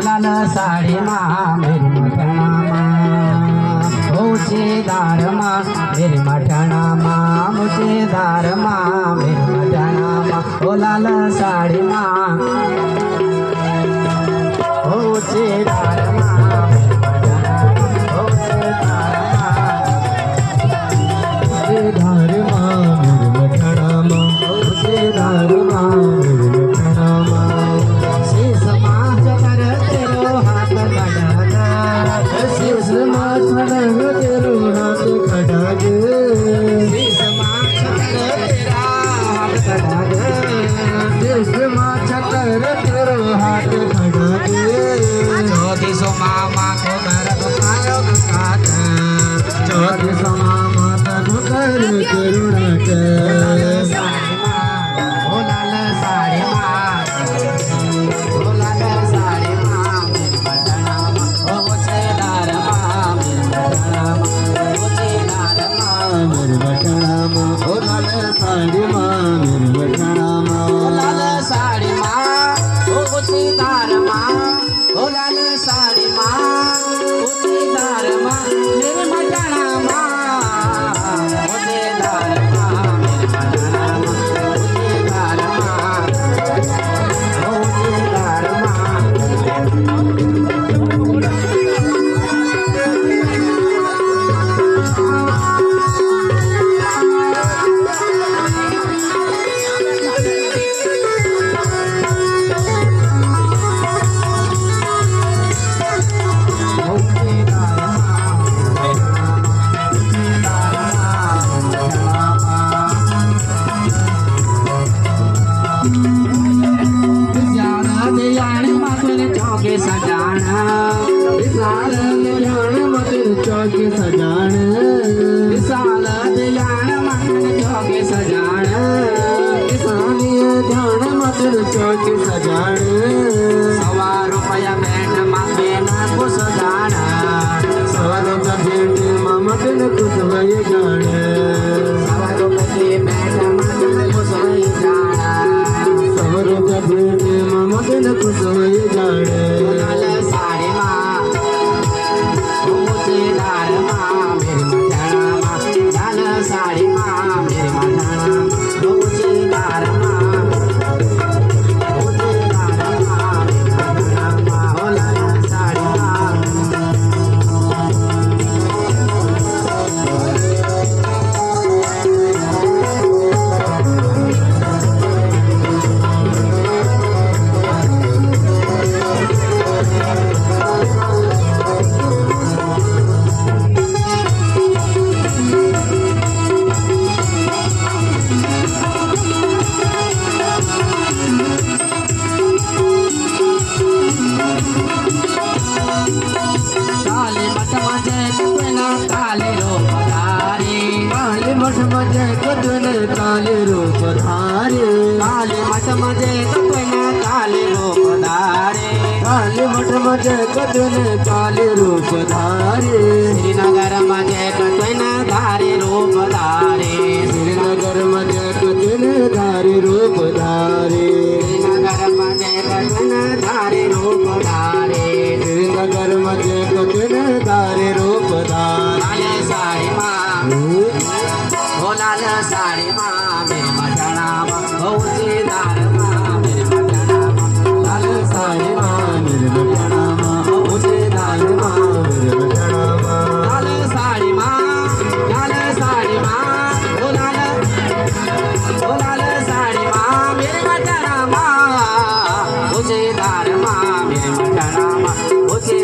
लाल साड़ी माँ मेरी मटना माँ ऊँचे दार माँ मेरी मटना माँ ऊँचे दार माँ मेरी मटना माँ ओ लाल साड़ी माँ ऊँचे दार माँ मेरी मटना ऊँचे दार माँ मेरी मटना माँ ऊँचे दार माँ मेरी मटना माँ शीश माँ चकर तेरो हाथ खड़ा शीश माँ चकर तेरो हाथ खड़ा शीश माँ चकर तेरा हाथ खड़ा शीश माँ चकर तेरो हाथ खड़ा ज्योतिषो मामा को कर दुखायो दुखात ज्योतिषो मामा तनु कर करुणा कर ओ लाल साड़ी माँ ओ लाल साड़ी माँ मेरी मटना माँ ओ छेदार माँ मेरी मटना माँ ओ छेदार माँ मेरी मटना माँ ओ लाल साड़ी माँ मेरी मटना माँ ओ लाल साड़ी माँ ओ छेदार माँ ओ लाल साड़ी माँ ओ छेदार माँ मेरी मटना माँ ओ छेदार माँ मेरी मटना माँ ओ छेदार माँ ओ छेदार माँ चौके सजाना विशाल दियान मतिर चौके सजान विशाल दियान मतिर चौके सजान किसानिय ध्यान मतिर चौके सजान सवा रुपया भेंट मांगे ना को सजाना सवा रुपया भेंट ममतिन कुछ वही जाने सवा रुपये भेंट मांगे को सही जाना सवा रुपया भेंट ममतिन कुछ वही जाने लाल साड़ी माँ ऊँचे दार माँ मेरी मटना माँ लाल साड़ी माँ मेरी मटना माँ ऊँचे दार माँ ऊँचे दार माँ मेरी मटना माँ ओ लाल साड़ी माँ काले मठ मजे कतना काले रूप धारे काले मठ मजे कतना काले रूप धारे काले मठ मजे कतना काले रूप धारे काले मठ मजे कतना काले रूप धारे श्रीनगर मजे कतना धारे रूप धारे श्रीनगर मजे कतना धारे रूप धारे श्रीनगर मजे कतना धारे रूप धारे श्रीनगर मजे कतना धारे रूप धारे लाल साड़ी माँ ओ लाल साड़ी माँ मेरी मटना माँ ऊँचे दार माँ मेरी मटना माँ लाल साड़ी माँ मेरी मटना माँ ऊँचे दार माँ मेरी मटना माँ लाल साड़ी माँ ओ लाल साड़ी माँ मेरी मटना माँ ऊँचे दार माँ मेरी मटना माँ ऊँचे